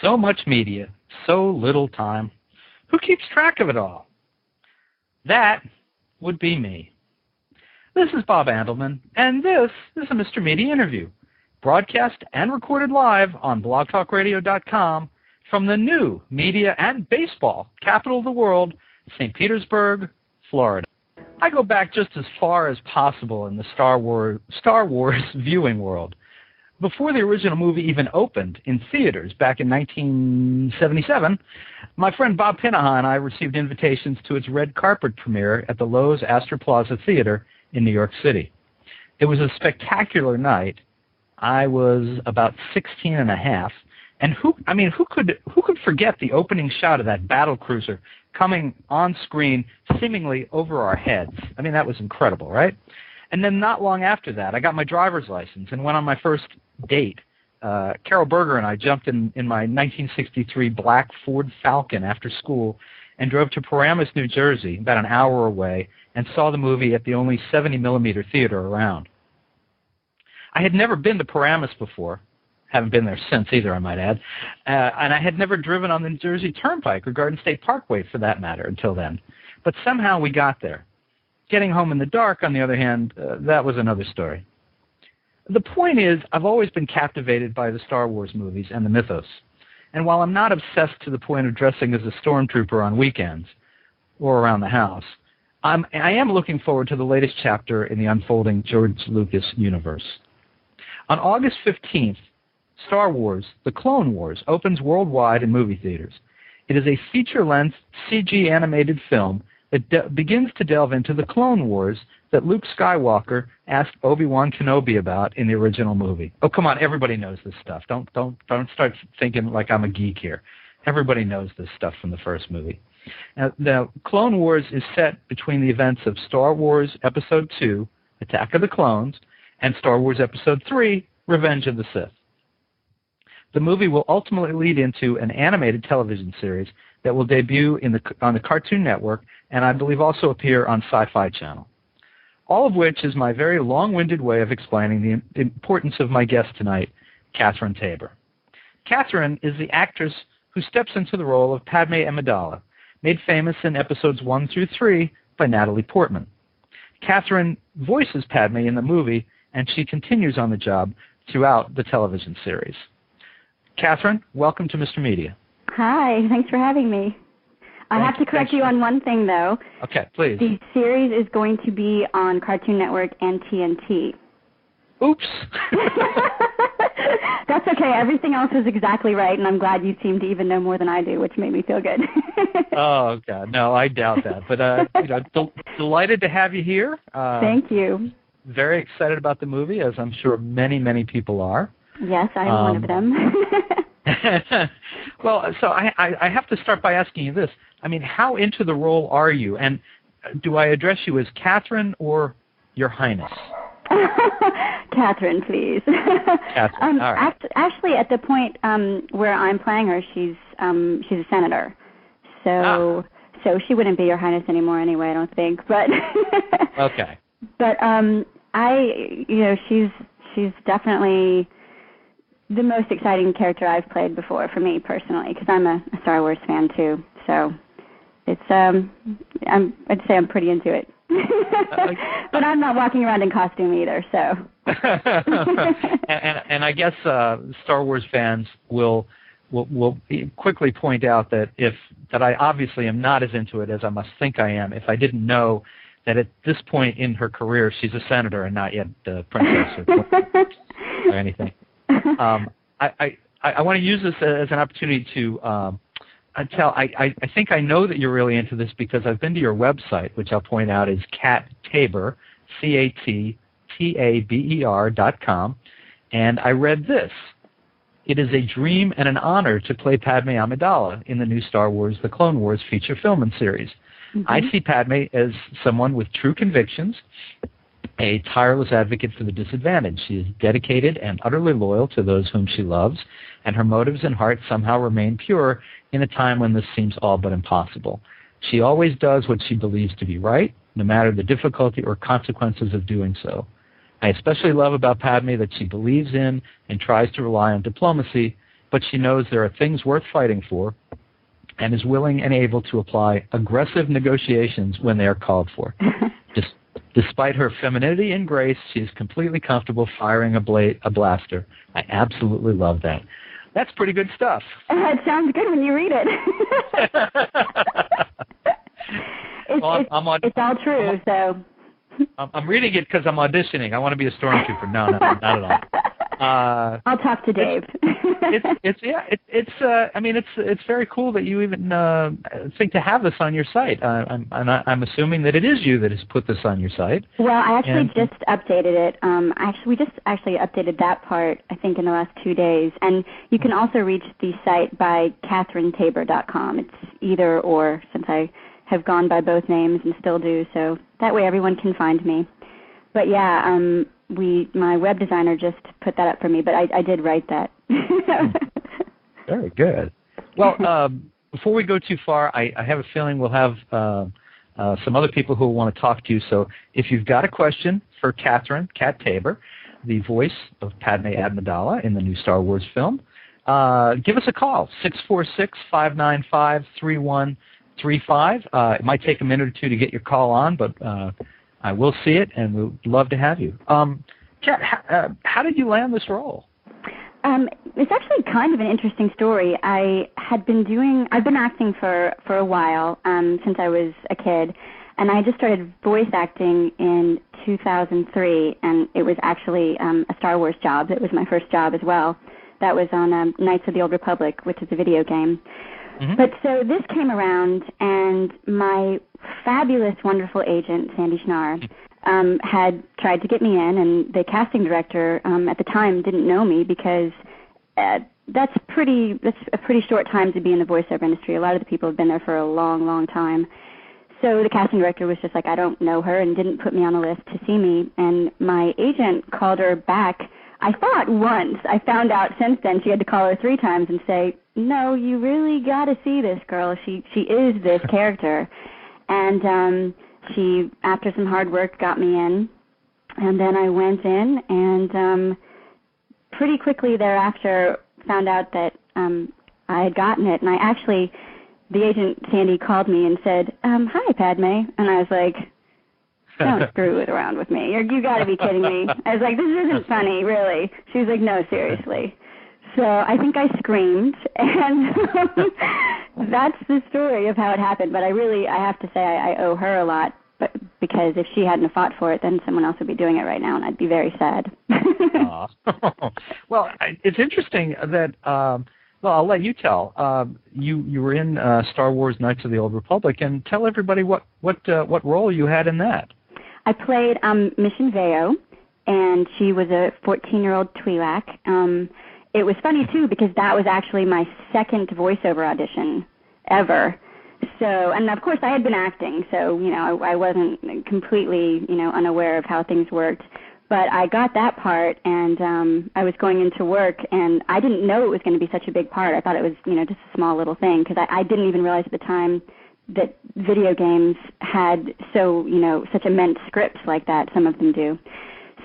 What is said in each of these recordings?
So much media, so little time. Who keeps track of it all? That would be me. This is Bob Andelman, and this is a Mr. Media interview, broadcast and recorded live on blogtalkradio.com from the new media and baseball capital of the world, St. Petersburg, Florida. I go back just as far as possible in the Star Wars viewing world. Before the original movie even opened in theaters back in 1977, my friend Bob Pinaha and I received invitations to its red carpet premiere at the Lowe's Astor Plaza Theater in New York City. It was a spectacular night. I was about 16 and a half, and who could forget the opening shot of that battle cruiser coming on screen seemingly over our heads? I mean, that was incredible, right? And then not long after that, I got my driver's license and went on my first date. Carol Berger and I jumped in my 1963 black Ford Falcon after school and drove to Paramus, New Jersey, about an hour away, and saw the movie at the only 70-millimeter theater around. I had never been to Paramus before. Haven't been there since either, I might add. And I had never driven on the New Jersey Turnpike or Garden State Parkway, for that matter, until then. But somehow we got there. Getting home in the dark, on the other hand, that was another story. The point is, I've always been captivated by the Star Wars movies and the mythos. And while I'm not obsessed to the point of dressing as a stormtrooper on weekends or around the house, I am looking forward to the latest chapter in the unfolding George Lucas universe. On August 15th, Star Wars, The Clone Wars, opens worldwide in movie theaters. It is a feature-length CG animated film that begins to delve into the Clone Wars that Luke Skywalker asked Obi-Wan Kenobi about in the original movie. Oh, come on, everybody knows this stuff. Don't start thinking like I'm a geek here. Everybody knows this stuff from the first movie. Now, the Clone Wars is set between the events of Star Wars Episode 2, Attack of the Clones, and Star Wars Episode 3, Revenge of the Sith. The movie will ultimately lead into an animated television series that will debut on the Cartoon Network and I believe also appear on Sci-Fi Channel. All of which is my very long-winded way of explaining the importance of my guest tonight, Catherine Taber. Catherine is the actress who steps into the role of Padme Amidala, made famous in episodes 1 through 3 by Natalie Portman. Catherine voices Padme in the movie, and she continues on the job throughout the television series. Catherine, welcome to Mr. Media. Hi, thanks for having me. I have to correct you on one thing, though. Okay, please. The series is going to be on Cartoon Network and TNT. Oops. That's okay. Everything else is exactly right, and I'm glad you seem to even know more than I do, which made me feel good. Oh, God. No, I doubt that. But delighted to have you here. Thank you. Very excited about the movie, as I'm sure many, many people are. Yes, I am one of them. Well, so I have to start by asking you this. I mean, how into the role are you? And do I address you as Catherine or Your Highness? Catherine, please. Catherine, all right. Actually, at the point where I'm playing her, she's a senator. So she wouldn't be Your Highness anymore anyway, I don't think. But okay. But she's definitely the most exciting character I've played before for me personally, because I'm a Star Wars fan too. So it's I'd say I'm pretty into it. But I'm not walking around in costume either. So. and I guess Star Wars fans will quickly point out that I obviously am not as into it as I must think I am if I didn't know that at this point in her career she's a senator and not yet a princess or anything. I want to use this as an opportunity to I think I know that you're really into this because I've been to your website, which I'll point out is CatTaber, CATTABER.com, and I read this. It is a dream and an honor to play Padme Amidala in the new Star Wars The Clone Wars feature film and series. Mm-hmm. I see Padme as someone with true convictions, a tireless advocate for the disadvantaged. She is dedicated and utterly loyal to those whom she loves, and her motives and heart somehow remain pure in a time when this seems all but impossible. She always does what she believes to be right, no matter the difficulty or consequences of doing so. I especially love about Padme that she believes in and tries to rely on diplomacy but she knows there are things worth fighting for and is willing and able to apply aggressive negotiations when they are called for. Despite her femininity and grace, she is completely comfortable firing a blaster. I absolutely love that. That's pretty good stuff. It sounds good when you read it. It's all true, so... I'm reading it because I'm auditioning. I want to be a stormtrooper. No, not at all. I'll talk to Dave. It's very cool that you even think to have this on your site. I'm assuming that it is you that has put this on your site. Well, I actually just updated it. We just updated that part, I think, in the last 2 days. And you can also reach the site by KatherineTaber.com. It's either or, since I have gone by both names and still do, so that way everyone can find me. But yeah, my web designer just put that up for me, but I did write that. Very good. Well, before we go too far, I have a feeling we'll have some other people who will want to talk to you. So if you've got a question for Katherine, Kat Taber, the voice of Padme Amidala in the new Star Wars film, give us a call, 646-595-3135. It might take a minute or two to get your call on, but I will see it, and we'd love to have you. Kat, how did you land this role? It's actually kind of an interesting story. I've been acting for a while, since I was a kid, and I just started voice acting in 2003, and it was actually a Star Wars job. It was my first job as well. That was on Knights of the Old Republic, which is a video game. Mm-hmm. But so this came around, and my fabulous, wonderful agent, Sandy Schnarr, had tried to get me in, and the casting director at the time didn't know me because that's a pretty short time to be in the voiceover industry. A lot of the people have been there for a long, long time. So the casting director was just like, I don't know her, and didn't put me on the list to see me. And my agent called her back, I thought once. I found out since then she had to call her 3 times and say, no, you really got to see this girl. She is this character. And she, after some hard work, got me in. And then I went in, and pretty quickly thereafter found out that I had gotten it. And the agent, Sandy, called me and said, hi, Padme. And I was like, don't screw it around with me. You got to be kidding me. I was like, this isn't funny, really. She was like, no, seriously. So I think I screamed, and that's the story of how it happened. But I have to say I owe her a lot, but because if she hadn't fought for it, then someone else would be doing it right now, and I'd be very sad. Well, it's interesting that, I'll let you tell. You were in Star Wars Knights of the Old Republic, and tell everybody what role you had in that. I played Mission Veo, and she was a 14-year-old Twi'lek. It was funny, too, because that was actually my second voiceover audition ever. So, and of course I had been acting, so, I wasn't completely, unaware of how things worked. But I got that part, and I was going into work, and I didn't know it was going to be such a big part. I thought it was, just a small little thing, because I didn't even realize at the time that video games had such immense scripts like that. Some of them do.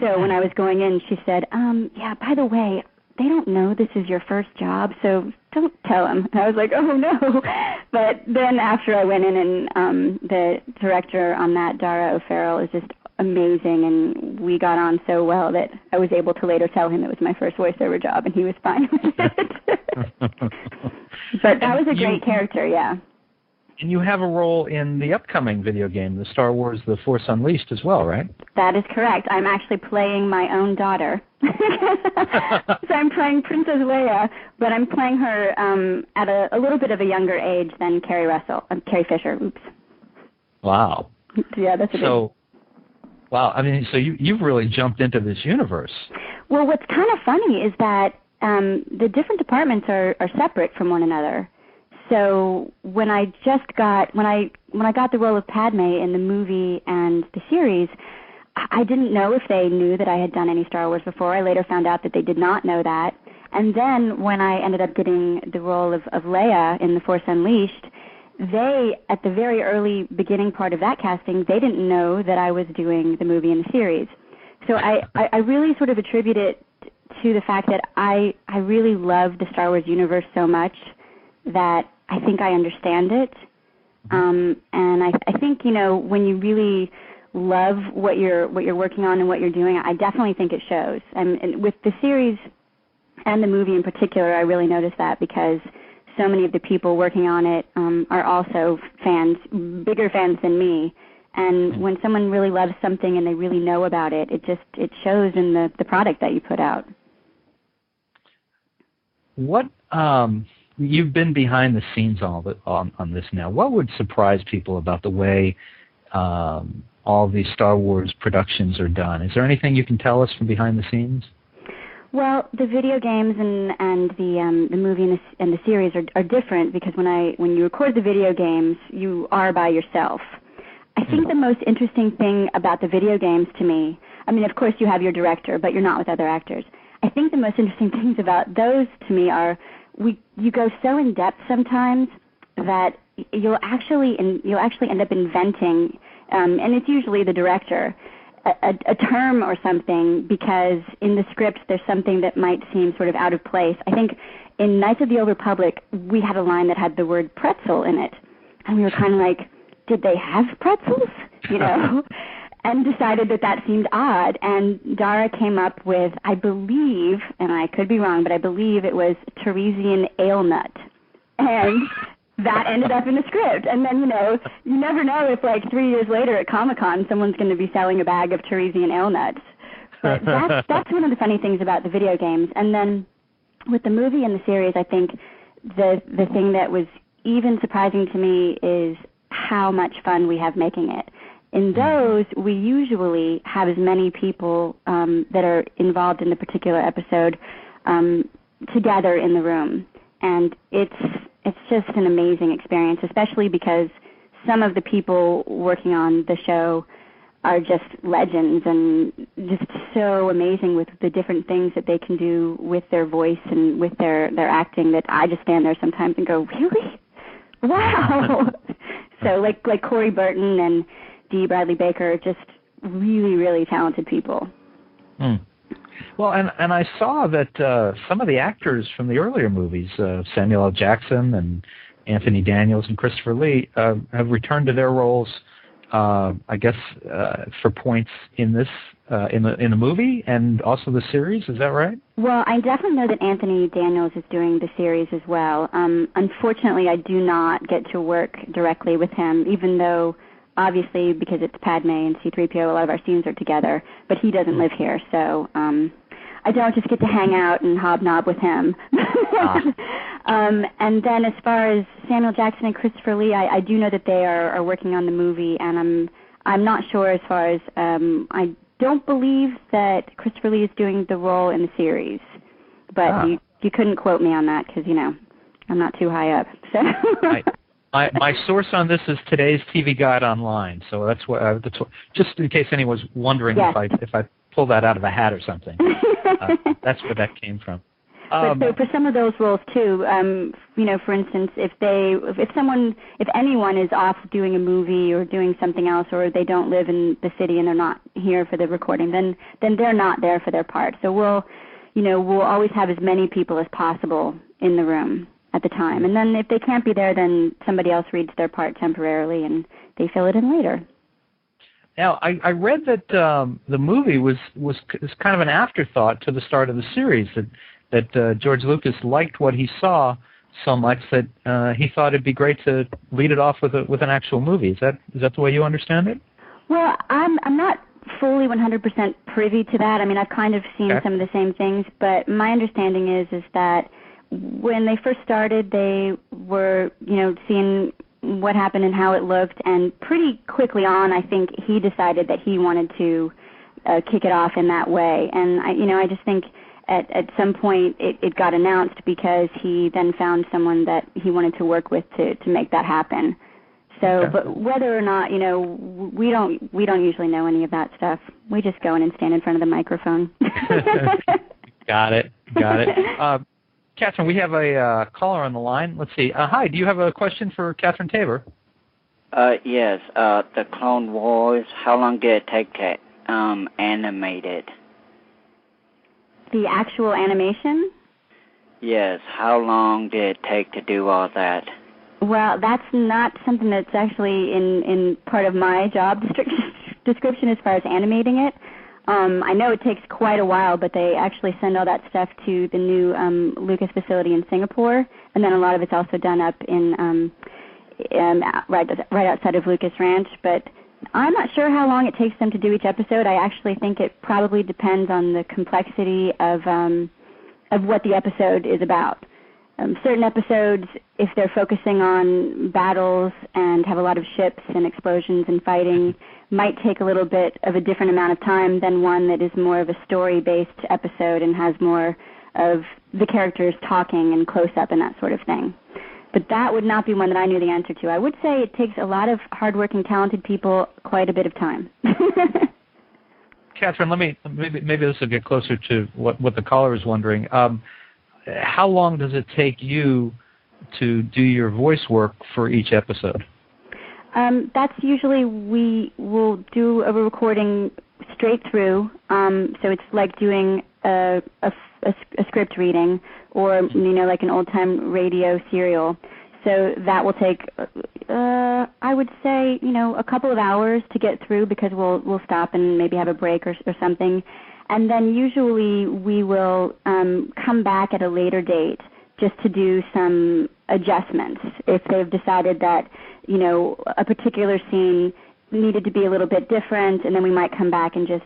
So when I was going in, she said, yeah, by the way, they don't know this is your first job, so don't tell them. And I was like, oh, no. But then after I went in, and the director on that, Dara O'Farrell, is just amazing, and we got on so well that I was able to later tell him it was my first voiceover job, and he was fine with it. But that was a great character, yeah. And you have a role in the upcoming video game, the Star Wars The Force Unleashed as well, right? That is correct. I'm actually playing my own daughter. So I'm playing Princess Leia, but I'm playing her at a little bit of a younger age than Carrie Fisher. Oops. Wow. Yeah, that's Wow. I mean, so you've really jumped into this universe. Well, what's kind of funny is that the different departments are separate from one another. So when I got the role of Padme in the movie and the series, I didn't know if they knew that I had done any Star Wars before. I later found out that they did not know that. And then when I ended up getting the role of Leia in The Force Unleashed, they, at the very early beginning part of that casting, they didn't know that I was doing the movie and the series. So I really sort of attribute it to the fact that I really love the Star Wars universe so much that I think I understand it. And I think, when you really love what you're working on and what you're doing, I definitely think it shows. And with the series and the movie in particular, I really noticed that because so many of the people working on it are also fans, bigger fans than me. And when someone really loves something and they really know about it, it shows in the product that you put out. What you've been behind the scenes on this now. What would surprise people about the way all these Star Wars productions are done? Is there anything you can tell us from behind the scenes? Well, the video games and the movie and the series are different because when you record the video games, you are by yourself. I think the most interesting thing about the video games to me, I mean, of course you have your director, but you're not with other actors. I think the most interesting things about those to me are you go so in depth sometimes that you'll actually end up inventing, and it's usually the director, a term or something because in the script there's something that might seem sort of out of place. I think in Knights of the Old Republic we had a line that had the word pretzel in it, and we were kind of like, did they have pretzels? And decided that seemed odd. And Dara came up with, I believe, and I could be wrong, but I believe it was Teresian ale nut. And that ended up in the script. And then, you never know if, 3 years later at Comic-Con, someone's going to be selling a bag of Teresian ale nuts. But that's one of the funny things about the video games. And then with the movie and the series, I think the thing that was even surprising to me is how much fun we have making it. In those, we usually have as many people that are involved in the particular episode together in the room. And it's just an amazing experience, especially because some of the people working on the show are just legends and just so amazing with the different things that they can do with their voice and with their acting that I just stand there sometimes and go, really? Wow! So like Corey Burton and D. Bradley Baker, just really, really talented people. Well, and I saw that some of the actors from the earlier movies, Samuel L. Jackson and Anthony Daniels and Christopher Lee, have returned to their roles, I guess, for points in this in the movie and also the series. Is that right? Well, I definitely know that Anthony Daniels is doing the series as well. Unfortunately, I do not get to work directly with him, even though, obviously, because it's Padme and C-3PO, a lot of our scenes are together, but he doesn't live here, so I don't just get to hang out and hobnob with him. And then as far as Samuel Jackson and Christopher Lee, I do know that they are working on the movie, and I'm not sure as far as I don't believe that Christopher Lee is doing the role in the series, but you couldn't quote me on that because I'm not too high up. So. My source on this is today's TV Guide Online, so that's what just in case anyone's wondering if I pull that out of a hat or something. That's where that came from. But so for some of those roles too, for instance, if anyone is off doing a movie or doing something else, or they don't live in the city and they're not here for the recording, then they're not there for their part. So we'll always have as many people as possible in the room at the time. And then if they can't be there, then somebody else reads their part temporarily and they fill it in later. Now, I read that the movie was kind of an afterthought to the start of the series, that George Lucas liked what he saw so much that he thought it'd be great to lead it off with an actual movie. Is that the way you understand it? Well, I'm not fully 100% privy to that. I mean, I've kind of seen some of the same things, but my understanding is that when they first started, they were, seeing what happened and how it looked, and pretty quickly on, I think he decided that he wanted to kick it off in that way. And I just think at some point it got announced because he then found someone that he wanted to work with to make that happen. So, but whether or not, we don't usually know any of that stuff. We just go in and stand in front of the microphone. Got it. Catherine, we have a caller on the line. Let's see. Hi, do you have a question for Catherine Tabor? Yes. The Clone Wars, how long did it take to animate it? The actual animation? Yes. How long did it take to do all that? Well, that's not something that's actually in part of my job description as far as animating it. I know it takes quite a while, but they actually send all that stuff to the new Lucas facility in Singapore, and then a lot of it's also done up in right outside of Lucas Ranch. But I'm not sure how long it takes them to do each episode. I actually think it probably depends on the complexity of what the episode is about. Certain episodes, if they're focusing on battles and have a lot of ships and explosions and fighting, might take a little bit of a different amount of time than one that is more of a story-based episode and has more of the characters talking and close-up and that sort of thing. But that would not be one that I knew the answer to. I would say it takes a lot of hardworking, talented people quite a bit of time. Catherine, maybe this will get closer to what the caller is wondering. How long does it take you to do your voice work for each episode? That's usually we will do a recording straight through, so it's like doing a script reading or, like an old-time radio serial. So that will take, I would say, a couple of hours to get through because we'll stop and maybe have a break or something. And then usually we will come back at a later date just to do some adjustments. If they've decided that, a particular scene needed to be a little bit different, and then we might come back and just,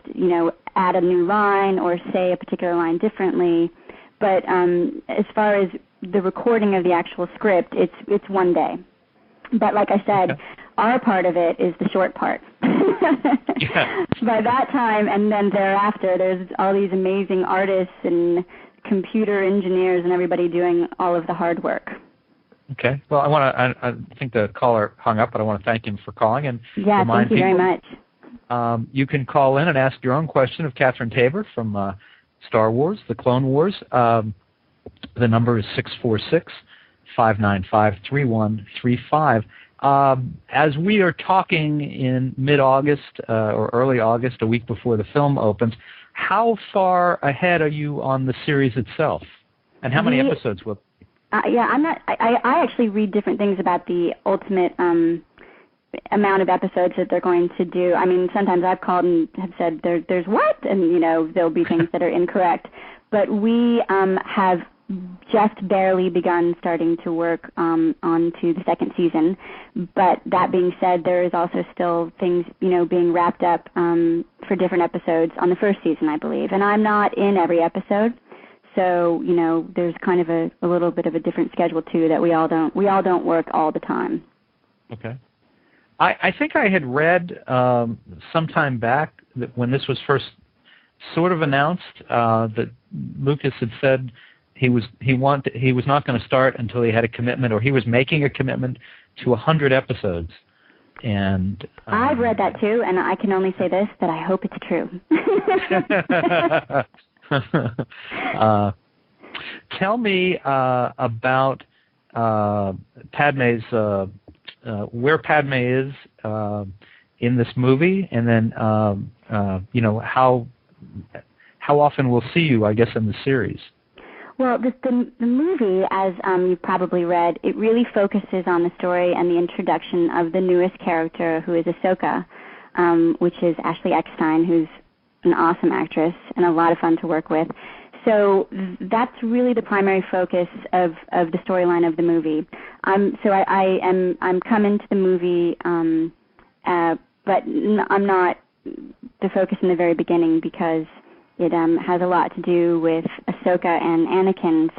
add a new line or say a particular line differently. But as far as the recording of the actual script, it's one day. But like I said, our part of it is the short part. Yeah. By that time and then thereafter, there's all these amazing artists and computer engineers and everybody doing all of the hard work. Okay. Well, I think the caller hung up, but I want to thank him for calling and remind thank you people, very much. You can call in and ask your own question of Catherine Tabor from Star Wars, The Clone Wars. The number is 646-595-3135. As we are talking in mid-August or early August, a week before the film opens, how far ahead are you on the series itself? And how many episodes will? I actually read different things about the ultimate amount of episodes that they're going to do. I mean, sometimes I've called and have said there's what, and there'll be things that are incorrect. But we have just barely begun starting to work onto the second season. But that being said, there is also still things, being wrapped up for different episodes on the first season, I believe. And I'm not in every episode, so there's kind of a little bit of a different schedule too that we all don't work all the time. Okay. I think I had read sometime back that when this was first sort of announced that Lucas had said he was not going to start until he had a commitment, or he was making a commitment to 100 episodes. And I've read that too, and I can only say this, that I hope it's true. Tell me about Padme's where Padme is in this movie, and then how often we'll see you, I guess, in the series. Well, the movie, as you've probably read, it really focuses on the story and the introduction of the newest character, who is Ahsoka, which is Ashley Eckstein, who's an awesome actress and a lot of fun to work with. So that's really the primary focus of the storyline of the movie. I'm coming to the movie, but I'm not the focus in the very beginning because it has a lot to do with Ahsoka and Anakin's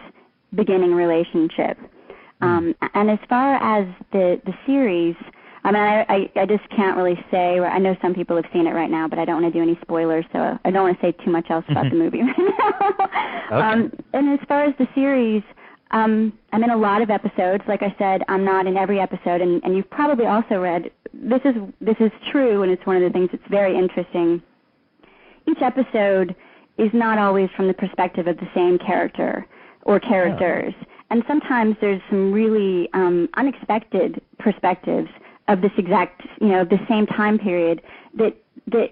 beginning relationship. And as far as the series, I mean, I just can't really say. I know some people have seen it right now, but I don't want to do any spoilers, so I don't want to say too much else about the movie right now. Okay. And as far as the series, I'm in a lot of episodes. Like I said, I'm not in every episode, and you've probably also read, this is true, and it's one of the things that's very interesting. Each episode is not always from the perspective of the same character or characters. And sometimes there's some really unexpected perspectives of this exact, the same time period that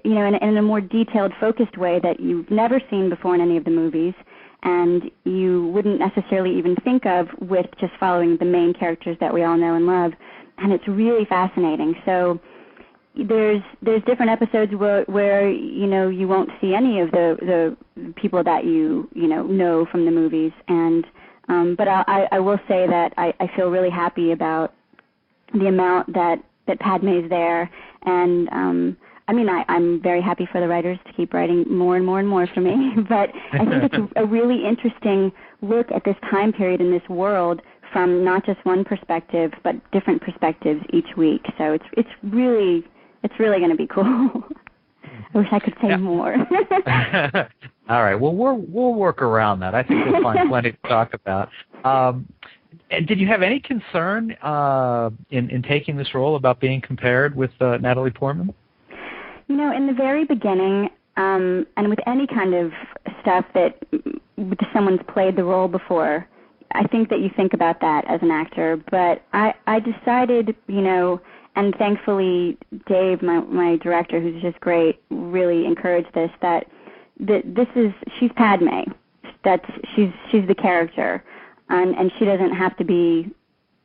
in a more detailed, focused way that you've never seen before in any of the movies, and you wouldn't necessarily even think of with just following the main characters that we all know and love. And it's really fascinating. So there's different episodes where you won't see any of the people that you know from the movies, and but I will say that I feel really happy about the amount that Padmé's there, and I'm very happy for the writers to keep writing more and more and more for me. But I think it's a really interesting look at this time period in this world from not just one perspective, but different perspectives each week. So it's really going to be cool. I wish I could say more. All right. Well, we'll work around that. I think we'll find plenty to talk about. And did you have any concern in taking this role about being compared with Natalie Portman? In the very beginning, and with any kind of stuff that someone's played the role before, I think that you think about that as an actor. But I decided, and thankfully Dave, my director, who's just great, really encouraged this, that she's Padmé. She's the character, and she doesn't have to be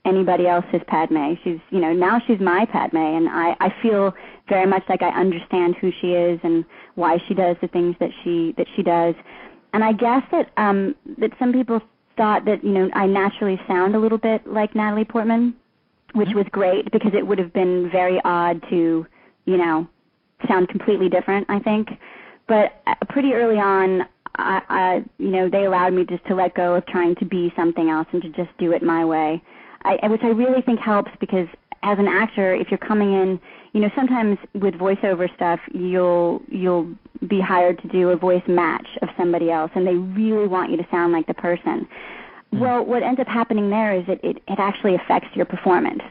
anybody else's Padmé. She's, now she's my Padmé, and I feel very much like I understand who she is and why she does the things that she does. And I guess that some people thought that, I naturally sound a little bit like Natalie Portman, which was great because it would have been very odd to, sound completely different, I think. But pretty early on, they allowed me just to let go of trying to be something else and to just do it my way. Which I really think helps, because as an actor, if you're coming in, sometimes with voiceover stuff, you'll be hired to do a voice match of somebody else, and they really want you to sound like the person. Well, what ends up happening there is it actually affects your performance.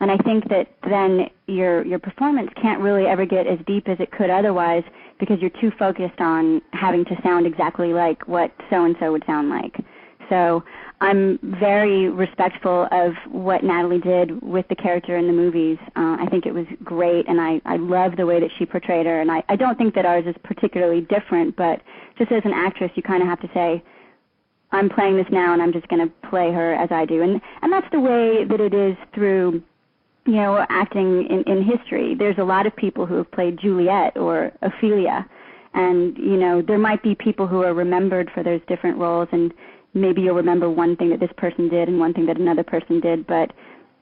And I think that then your performance can't really ever get as deep as it could otherwise, because you're too focused on having to sound exactly like what so-and-so would sound like. So I'm very respectful of what Natalie did with the character in the movies. I think it was great, and I love the way that she portrayed her. And I don't think that ours is particularly different, but just as an actress, you kind of have to say, I'm playing this now, and I'm just going to play her as I do. And that's the way that it is through, acting in history. There's a lot of people who have played Juliet or Ophelia, and, there might be people who are remembered for those different roles, and maybe you'll remember one thing that this person did and one thing that another person did, but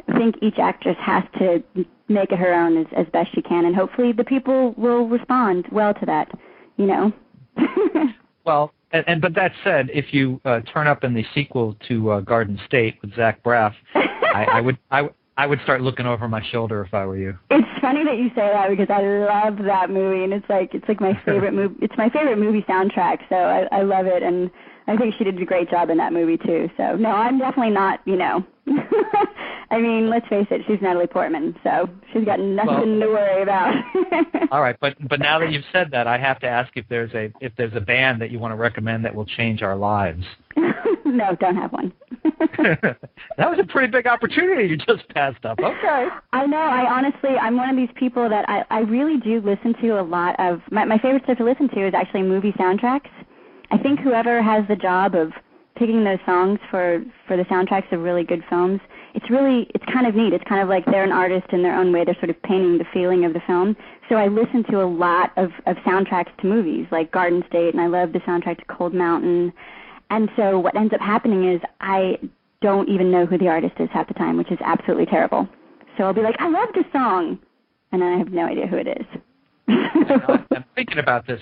I think each actress has to make it her own as best she can, and hopefully the people will respond well to that, Well, but that said, if you turn up in the sequel to Garden State with Zach Braff, I would start looking over my shoulder if I were you. It's funny that you say that, because I love that movie, and it's like my favorite movie. It's my favorite movie soundtrack, so I love it, and I think she did a great job in that movie too. So no, I'm definitely not. I mean, let's face it, she's Natalie Portman, so she's got nothing to worry about. All right, but now that you've said that, I have to ask if there's a band that you want to recommend that will change our lives. No, don't have one. That was a pretty big opportunity you just passed up. Okay. I know. I'm one of these people that I really do listen to a lot of. My favorite stuff to listen to is actually movie soundtracks. I think whoever has the job of picking those songs for the soundtracks of really good films, it's kind of neat. It's kind of like they're an artist in their own way. They're sort of painting the feeling of the film. So I listen to a lot of soundtracks to movies, like Garden State, and I love the soundtrack to Cold Mountain. And so what ends up happening is I don't even know who the artist is half the time, which is absolutely terrible. So I'll be like, I love this song, and then I have no idea who it is. I'm thinking about this.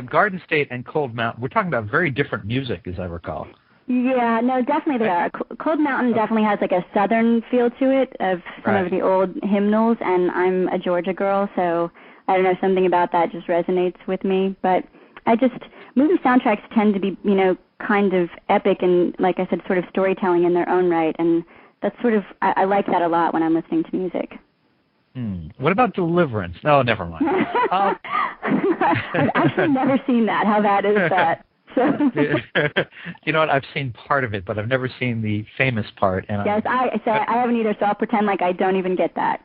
Garden State and Cold Mountain, we're talking about very different music, as I recall. Yeah, no, definitely they are. Cold Mountain definitely has like a southern feel to it of some of the old hymnals, and I'm a Georgia girl, so I don't know, something about that just resonates with me. But movie soundtracks tend to be, kind of epic and, like I said, sort of storytelling in their own right, and that's sort of, I like that a lot when I'm listening to music. What about Deliverance? No, never mind. I've actually never seen that. How bad is that? You know what? I've seen part of it, but I've never seen the famous part. And yes, I haven't either, so I'll pretend like I don't even get that.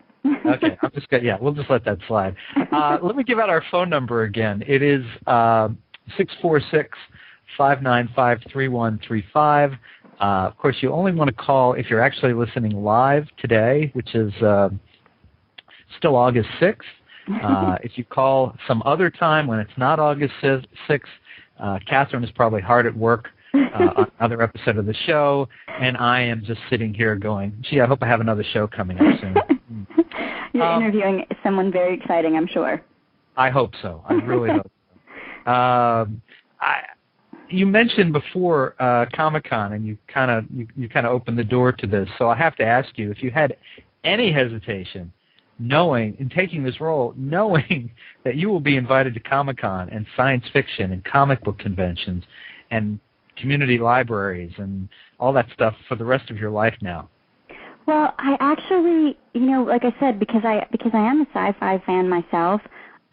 Okay, I'm just gonna, we'll just let that slide. Let me give out our phone number again. It is 646-595-3135. Of course, you only want to call if you're actually listening live today, which is still August 6th. If you call some other time when it's not August 6th, Catherine is probably hard at work on another episode of the show, and I am just sitting here going, gee, I hope I have another show coming up soon. You're interviewing someone very exciting, I'm sure. I hope so. I really hope so. You mentioned before Comic-Con, and you kind of opened the door to this, so I have to ask you, if you had any hesitation in taking this role, knowing that you will be invited to Comic-Con and science fiction and comic book conventions and community libraries and all that stuff for the rest of your life now? Well, I actually, like I said, because I am a sci-fi fan myself,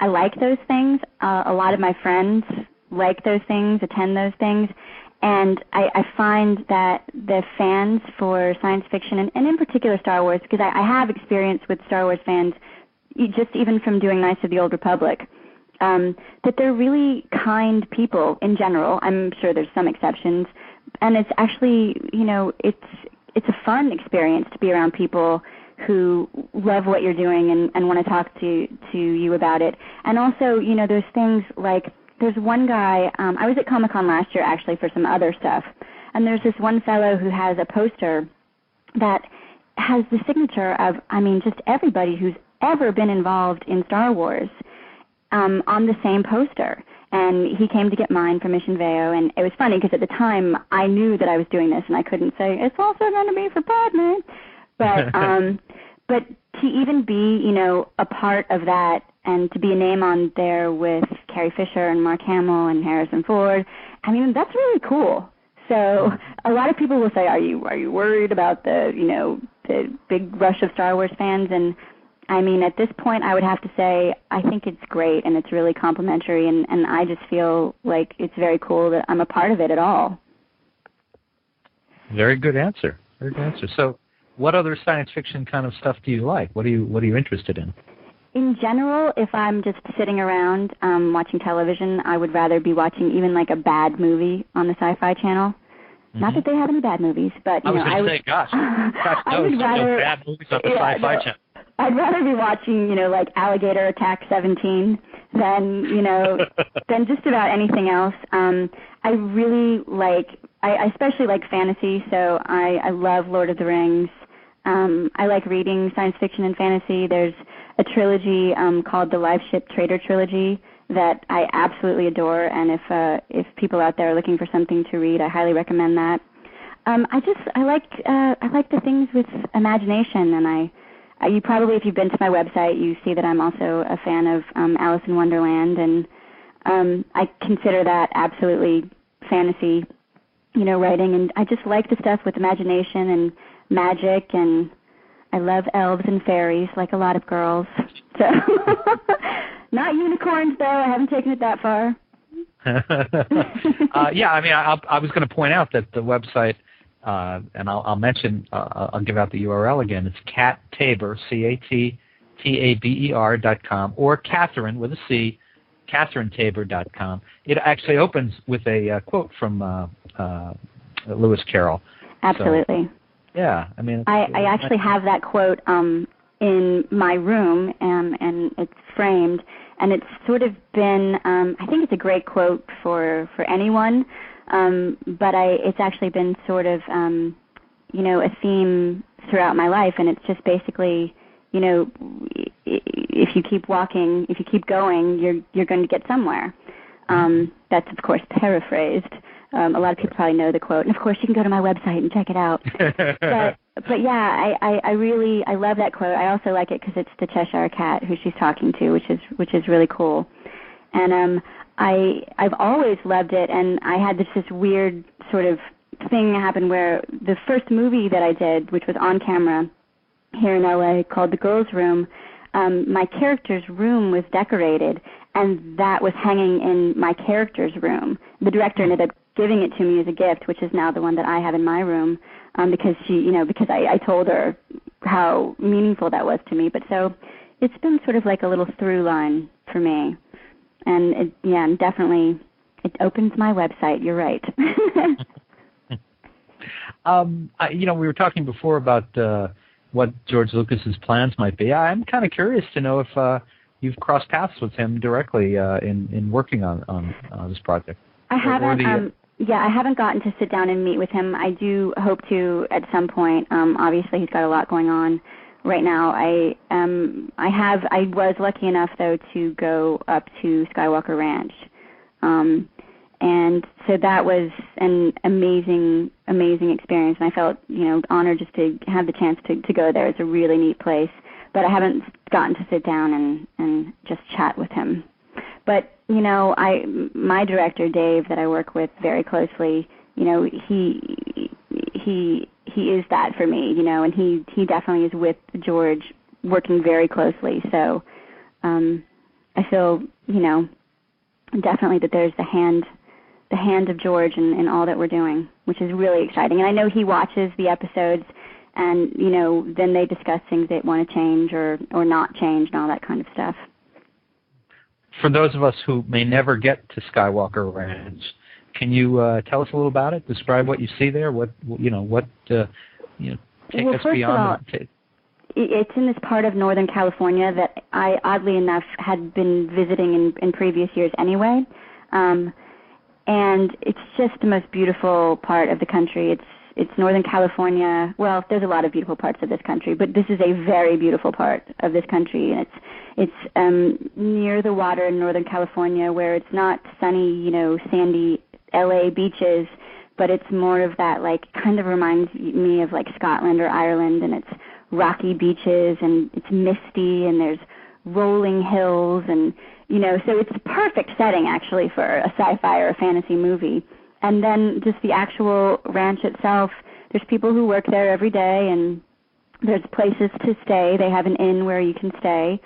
I like those things. A lot of my friends like those things, attend those things, and I find that the fans for science fiction, and in particular Star Wars, because I have experience with Star Wars fans, just even from doing Knights of the Old Republic, that they're really kind people in general. I'm sure there's some exceptions, and it's actually, it's a fun experience to be around people who love what you're doing and want to talk to you about it. And also, there's things like, there's one guy, I was at Comic-Con last year actually for some other stuff, and there's this one fellow who has a poster that has the signature of, just everybody who's ever been involved in Star Wars on the same poster. And he came to get mine for Mission Veo, and it was funny because at the time I knew that I was doing this, and I couldn't say, it's also going to be for Padme. But to even be, a part of that, and to be a name on there with Carrie Fisher and Mark Hamill and Harrison Ford, that's really cool. So a lot of people will say, are you worried about the big rush of Star Wars fans? And at this point, I would have to say I think it's great, and it's really complimentary, and I just feel like it's very cool that I'm a part of it at all. Very good answer. Very good answer. So what other science fiction kind of stuff do you like? What are you interested in? In general, if I'm just sitting around watching television, I would rather be watching even like a bad movie on the Sci-Fi Channel. Mm-hmm. Not that they have any bad movies, but I was going to say, gosh, no bad movies on the Sci-Fi Channel. I'd rather be watching, like Alligator Attack 17 than just about anything else. I really I especially like fantasy, so I love Lord of the Rings. I like reading science fiction and fantasy. There's a trilogy called the Live Ship Trader Trilogy that I absolutely adore, and if people out there are looking for something to read, I highly recommend that. I like the things with imagination, and you probably, if you've been to my website, you see that I'm also a fan of Alice in Wonderland, and I consider that absolutely fantasy, writing, and I just like the stuff with imagination and magic, and I love elves and fairies like a lot of girls. So, not unicorns though. I haven't taken it that far. I was going to point out that the website, and I'll mention, I'll give out the URL again. It's CatTaber, CatTaber.com, or Catherine with a C, CatherineTaber.com. It actually opens with a quote from Lewis Carroll. Absolutely. So, yeah, I actually have that quote in my room, and it's framed, and it's sort of been, I think it's a great quote for anyone, but it's actually been sort of, a theme throughout my life, and it's just basically, if you keep walking, if you keep going, you're going to get somewhere. That's, of course, paraphrased. A lot of people probably know the quote, and of course you can go to my website and check it out. But yeah, I love that quote. I also like it because it's the Cheshire Cat who she's talking to, which is really cool. And I've always loved it, and I had this weird sort of thing happen where the first movie that I did, which was on camera here in LA, called The Girls' Room, my character's room was decorated, and that was hanging in my character's room. The director ended up giving it to me as a gift, which is now the one that I have in my room. because because I told her how meaningful that was to me. But so it's been sort of like a little through line for me. And and definitely it opens my website. You're right. We were talking before about what George Lucas's plans might be. I'm kind of curious to know if you've crossed paths with him directly in working on this project. I haven't. I haven't gotten to sit down and meet with him. I do hope to at some point. Obviously, he's got a lot going on right now. I was lucky enough though to go up to Skywalker Ranch, and so that was an amazing experience. And I felt honored just to have the chance to go there. It's a really neat place, but I haven't gotten to sit down and just chat with him. But my director Dave, that I work with very closely, he is that for me, and he definitely is with George, working very closely. So I feel definitely that there's the hand of George in all that we're doing, which is really exciting. And I know he watches the episodes, and then they discuss things they want to change or not change and all that kind of stuff. For those of us who may never get to Skywalker Ranch, can you tell us a little about it? Describe what you see there. Take us beyond. It's in this part of Northern California that I, oddly enough, had been visiting in previous years anyway, and it's just the most beautiful part of the country. It's Northern California. Well, there's a lot of beautiful parts of this country, but this is a very beautiful part of this country, and it's near the water in Northern California, where it's not sunny, sandy LA beaches, but it's more of that, like, kind of reminds me of like Scotland or Ireland, and it's rocky beaches, and it's misty, and there's rolling hills, and so it's a perfect setting actually for a sci-fi or a fantasy movie. And then just the actual ranch itself, there's people who work there every day, and there's places to stay. They have an inn where you can stay,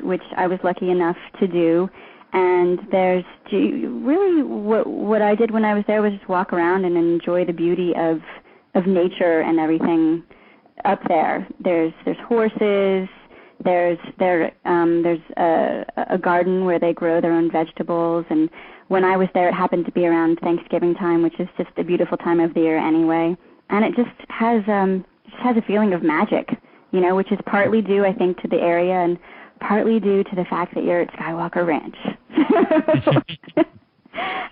which I was lucky enough to do. And there's really what I did when I was there was just walk around and enjoy the beauty of nature and everything up there. There's horses. There's a garden where they grow their own vegetables, and when I was there, it happened to be around Thanksgiving time, which is just a beautiful time of the year anyway. And it just has a feeling of magic, which is partly due, I think, to the area and partly due to the fact that you're at Skywalker Ranch.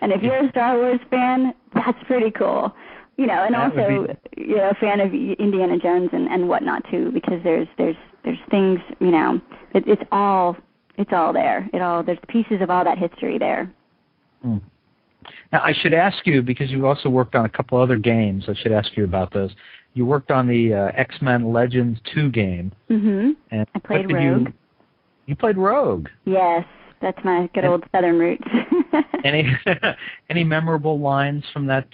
And if you're a Star Wars fan, that's pretty cool. And also a fan of Indiana Jones and whatnot too, because there's things, it's all there. There's pieces of all that history there. Mm. Now, I should ask you, because you also worked on a couple other games, I should ask you about those. You worked on the X-Men Legends 2 game. Mm-hmm. And I played Rogue. You played Rogue. Yes, that's my good old Southern roots. Any memorable lines from that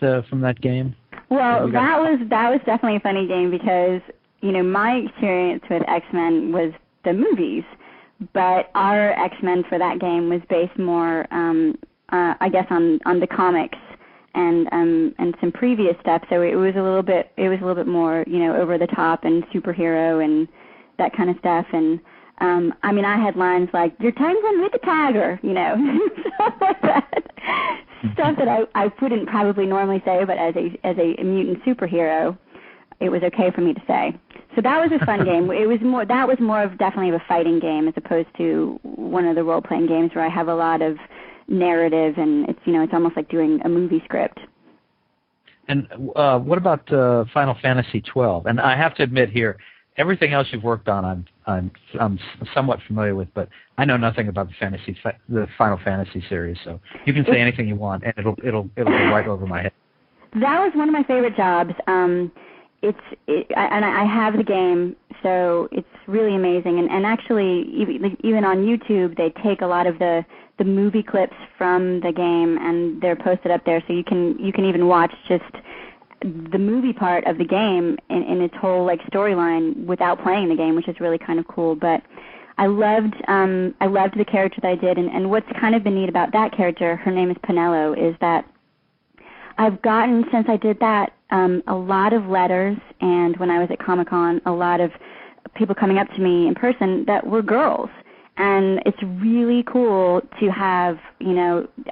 game? Well, that was definitely a funny game because, my experience with X-Men was the movies, but our X-Men for that game was based more I guess on the comics and some previous stuff. So it was a little bit more, over the top and superhero and that kind of stuff. And I had lines like "Your tongue's in with the tiger," stuff like that. Stuff that I wouldn't probably normally say, but as a mutant superhero, it was okay for me to say. So that was a fun game. That was more of definitely of a fighting game as opposed to one of the role playing games where I have a lot of narrative, and it's almost like doing a movie script. And what about Final Fantasy 12? And I have to admit here, everything else you've worked on, I'm somewhat familiar with, but I know nothing about the Final Fantasy series. So you can say anything you want, and it'll go right over my head. That was one of my favorite jobs. And I have the game, so it's really amazing. And actually, even on YouTube, they take a lot of the movie clips from the game, and they're posted up there, so you can even watch just the movie part of the game in its whole storyline without playing the game, which is really kind of cool. But I loved the character that I did, and what's kind of been neat about that character, her name is Pinello, is that I've gotten, since I did that, a lot of letters, and when I was at Comic-Con, a lot of people coming up to me in person that were girls. And it's really cool to have,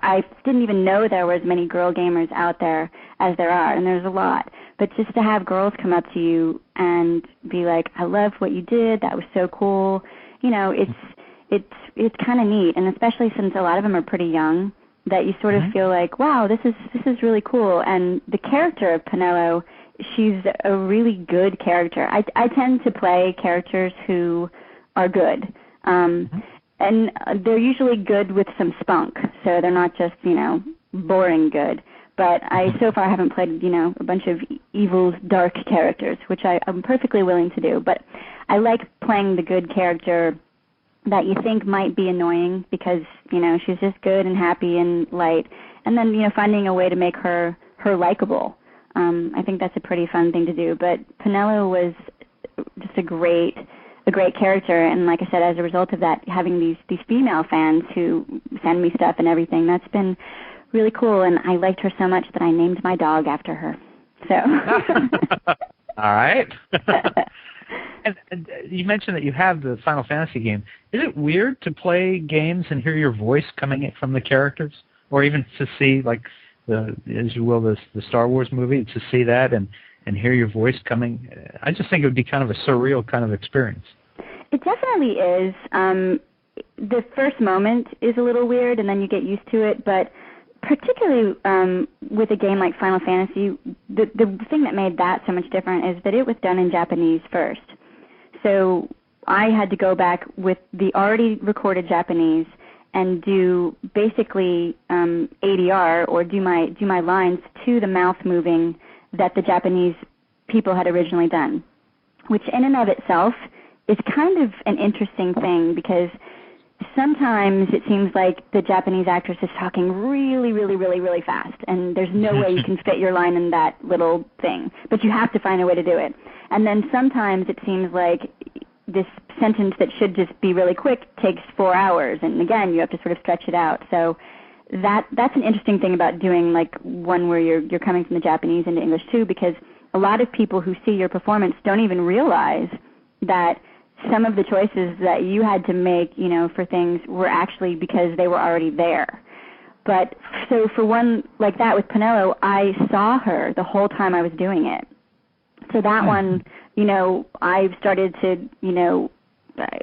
I didn't even know there were as many girl gamers out there as there are, and there's a lot. But just to have girls come up to you and be like, I loved what you did, that was so cool, it's kind of neat, and especially since a lot of them are pretty young, that you sort of feel like, wow, this is really cool. And the character of Penelo, she's a really good character. I tend to play characters who are good. And they're usually good with some spunk, so they're not just, boring good. But I so far haven't played, a bunch of evil, dark characters, which I'm perfectly willing to do. But I like playing the good character that you think might be annoying because, she's just good and happy and light. And then, finding a way to make her likable. I think that's a pretty fun thing to do. But Penelo was just a great character, and like I said, as a result of that, having these female fans who send me stuff and everything, that's been really cool, and I liked her so much that I named my dog after her. So. All right. And you mentioned that you have the Final Fantasy game. Is it weird to play games and hear your voice coming from the characters, or even to see, like, as you will, the Star Wars movie, to see that and hear your voice coming? I just think it would be kind of a surreal kind of experience. It definitely is. The first moment is a little weird, and then you get used to it, but particularly with a game like Final Fantasy, the thing that made that so much different is that it was done in Japanese first. So I had to go back with the already recorded Japanese and do basically ADR, or do my lines to the mouth moving that the Japanese people had originally done, which in and of itself is kind of an interesting thing, because sometimes it seems like the Japanese actress is talking really, really, really, really fast, and there's no way you can fit your line in that little thing, but you have to find a way to do it. And then sometimes it seems like this sentence that should just be really quick takes 4 hours, and again, you have to sort of stretch it out. So that's an interesting thing about doing like one where you're coming from the Japanese into English too, because a lot of people who see your performance don't even realize that some of the choices that you had to make, for things were actually because they were already there. But so for one like that with Penelo, I saw her the whole time I was doing it. So that one, I started to,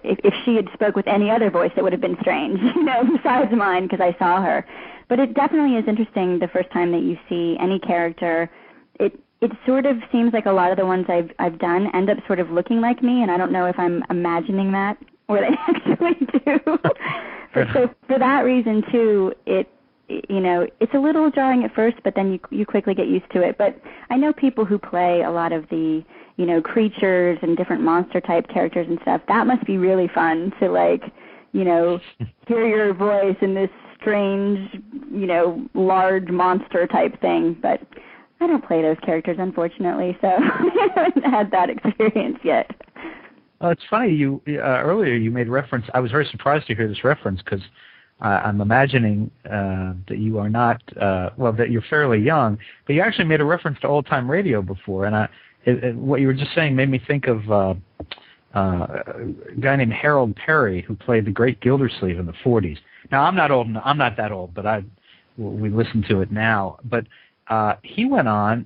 if she had spoke with any other voice, it would have been strange, besides mine, because I saw her. But it definitely is interesting the first time that you see any character. It sort of seems like a lot of the ones I've done end up sort of looking like me, and I don't know if I'm imagining that or they actually do. So for that reason too, it's a little jarring at first, but then you quickly get used to it. But I know people who play a lot of the creatures and different monster type characters and stuff. That must be really fun to hear your voice in this strange, large monster type thing. But I don't play those characters, unfortunately, so I haven't had that experience yet. Well, it's funny. Earlier you made reference. I was very surprised to hear this reference, because I'm imagining that you are not, that you're fairly young, but you actually made a reference to old-time radio before, and what you were just saying made me think of a guy named Harold Perry, who played the Great Gildersleeve in the 40s. Now, I'm not that old, but we listen to it now. But he went on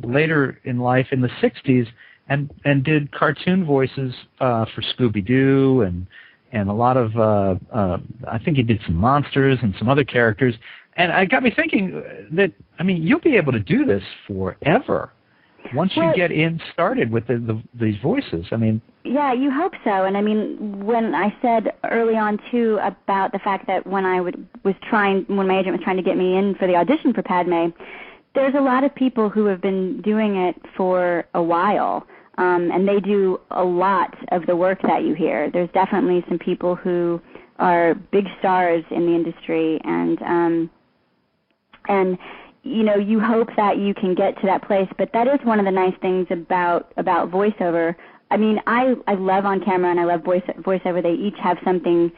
later in life in the 60s and did cartoon voices for Scooby-Doo and a lot of, I think he did some monsters and some other characters. And it got me thinking that, you'll be able to do this forever once you get started with these voices. Yeah, you hope so. And when I said early on too about the fact that when my agent was trying to get me in for the audition for Padme, there's a lot of people who have been doing it for a while, and they do a lot of the work that you hear. There's definitely some people who are big stars in the industry, and you hope that you can get to that place. But that is one of the nice things about voiceover. I love on camera and I love voiceover. They each have something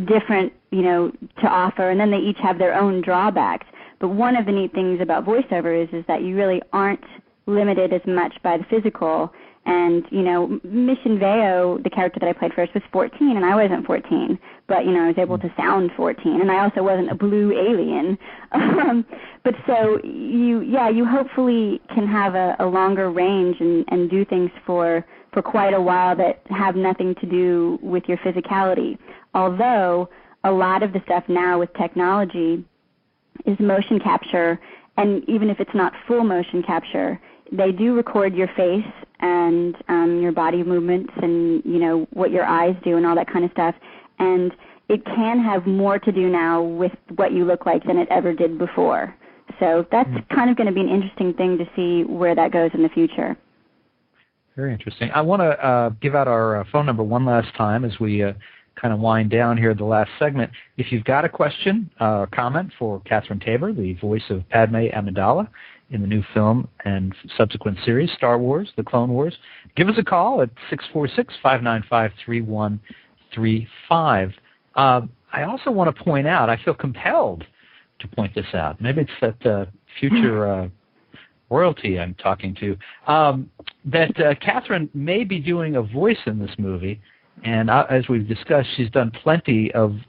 different, to offer, and then they each have their own drawbacks. But one of the neat things about voiceover is that you really aren't limited as much by the physical. And, Mission Veo, the character that I played first, was 14, and I wasn't 14. But, I was able to sound 14, and I also wasn't a blue alien. But so, you hopefully can have a longer range and do things for quite a while that have nothing to do with your physicality. Although, a lot of the stuff now with technology is motion capture, and even if it's not full motion capture, they do record your face and your body movements and, what your eyes do and all that kind of stuff. And it can have more to do now with what you look like than it ever did before. So that's kind of going to be an interesting thing to see where that goes in the future. Very interesting. I want to give out our phone number one last time as we kind of wind down here the last segment. If you've got a question or comment for Catherine Taber, the voice of Padme Amidala in the new film and subsequent series, Star Wars, The Clone Wars, give us a call at 646-595-3135. I also want to point out, I feel compelled to point this out. Maybe it's that future royalty I'm talking to, that Catherine may be doing a voice in this movie, and as we've discussed, she's done plenty of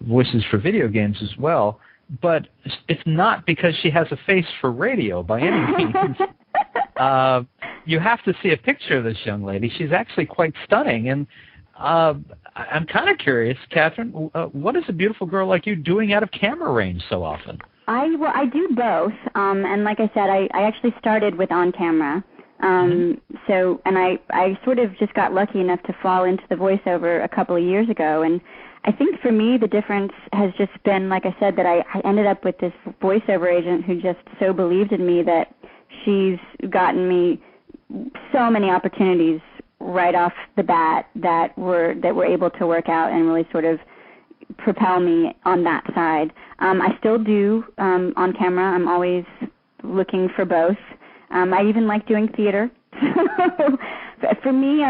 voices for video games as well, but it's not because she has a face for radio by any means. You have to see a picture of this young lady. She's actually quite stunning, and I'm kind of curious, Catherine, what is a beautiful girl like you doing out of camera range so often? I do both, and like I said, I actually started with on camera. So, and I sort of just got lucky enough to fall into the voiceover a couple of years ago, and I think for me the difference has just been, like I said, that I ended up with this voiceover agent who just so believed in me that she's gotten me so many opportunities right off the bat that were able to work out and really sort of propel me on that side. I still do on camera. I'm always looking for both. I even like doing theater. For me,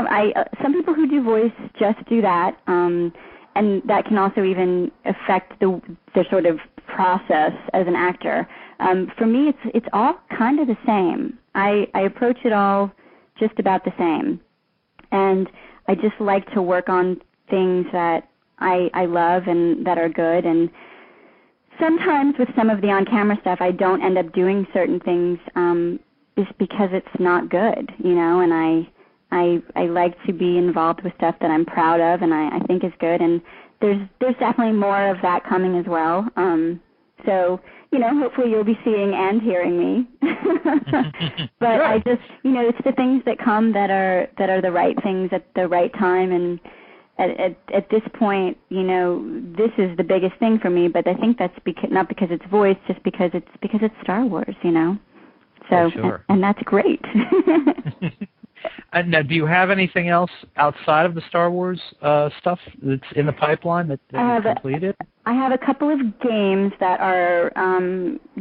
some people who do voice just do that, and that can also even affect the sort of process as an actor. For me, it's all kind of the same. I approach it all just about the same, and I just like to work on things that I love and that are good. And sometimes with some of the on-camera stuff, I don't end up doing certain things just because it's not good, and I like to be involved with stuff that I'm proud of and I think is good, and there's definitely more of that coming as well. So, hopefully you'll be seeing and hearing me. But sure. I just, it's the things that come that are the right things at the right time, and at this point, this is the biggest thing for me, but I think that's not because it's voice, just because it's Star Wars, So, sure. and that's great. Now, do you have anything else outside of the Star Wars stuff that's in the pipeline that you've completed? I have a couple of games that are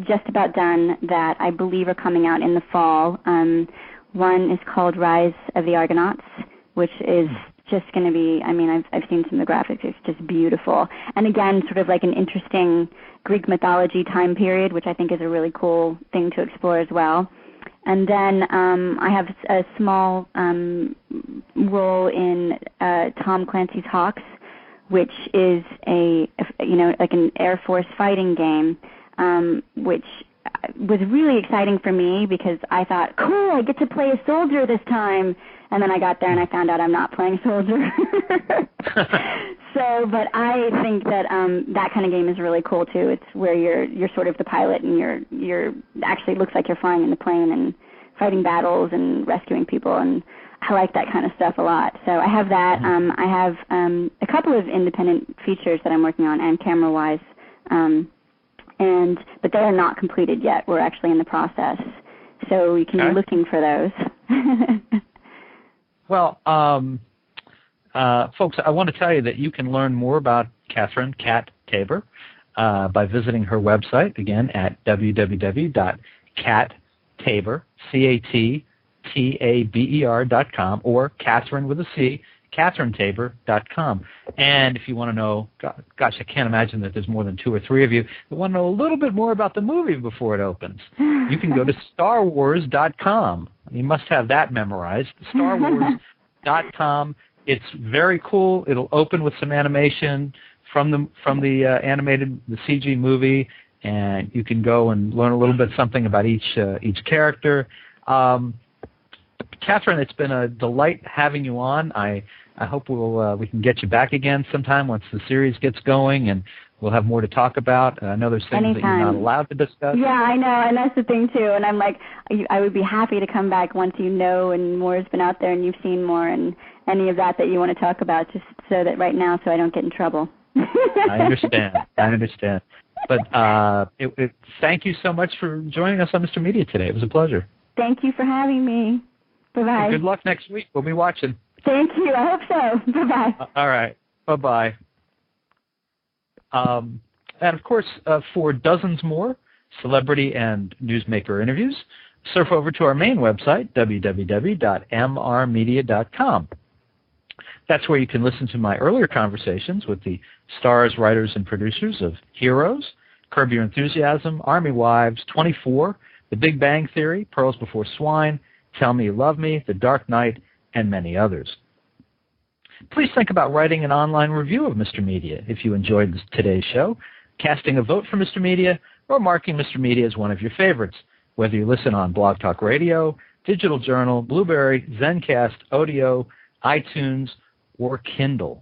just about done that I believe are coming out in the fall. One is called Rise of the Argonauts, which is just going to be, I've seen some of the graphics. It's just beautiful. And again, sort of like an interesting Greek mythology time period, which I think is a really cool thing to explore as well. And then I have a small role in Tom Clancy's Hawks, which is like an Air Force fighting game, which was really exciting for me because I thought, cool, I get to play a soldier this time. And then I got there and I found out I'm not playing soldier. But I think that that kind of game is really cool too. It's where you're sort of the pilot and you're actually looks like you're flying in the plane and fighting battles and rescuing people, and I like that kind of stuff a lot. So I have that. I have a couple of independent features that I'm working on, and camera-wise, but they are not completed yet. We're actually in the process, so you can be looking for those. Well, folks, I want to tell you that you can learn more about Catherine Cat Taber by visiting her website, again, at www.cattaber.com, or Catherine with a C, KatherineTaber.com. And if you want to know, gosh, I can't imagine that there's more than 2 or 3 of you that want to know a little bit more about the movie before it opens. You can go to StarWars.com. You must have that memorized. StarWars.com. It's very cool. It'll open with some animation from the animated, the CG movie, and you can go and learn a little bit something about each character. Catherine, it's been a delight having you on. I hope we can get you back again sometime once the series gets going, and we'll have more to talk about. I know there's things that you're not allowed to discuss. Yeah, I know, and that's the thing too. And I'm like, I would be happy to come back once you know and more has been out there and you've seen more and any of that you want to talk about, just so that right now, so I don't get in trouble. I understand. But thank you so much for joining us on Mr. Media today. It was a pleasure. Thank you for having me. Bye-bye. And good luck next week. We'll be watching. Thank you. I hope so. Bye-bye. All right. Bye-bye. And, of course, for dozens more celebrity and newsmaker interviews, surf over to our main website, www.mrmedia.com. That's where you can listen to my earlier conversations with the stars, writers, and producers of Heroes, Curb Your Enthusiasm, Army Wives, 24, The Big Bang Theory, Pearls Before Swine, Tell Me You Love Me, The Dark Knight, and many others. Please think about writing an online review of Mr. Media if you enjoyed today's show, casting a vote for Mr. Media, or marking Mr. Media as one of your favorites, whether you listen on Blog Talk Radio, Digital Journal, Blueberry, Zencast, Odeo, iTunes, or Kindle.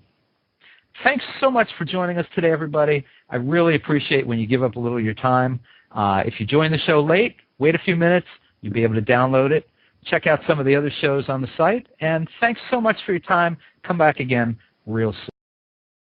Thanks so much for joining us today, everybody. I really appreciate when you give up a little of your time. If you join the show late, wait a few minutes. You'll be able to download it. Check out some of the other shows on the site. And thanks so much for your time. Come back again real soon.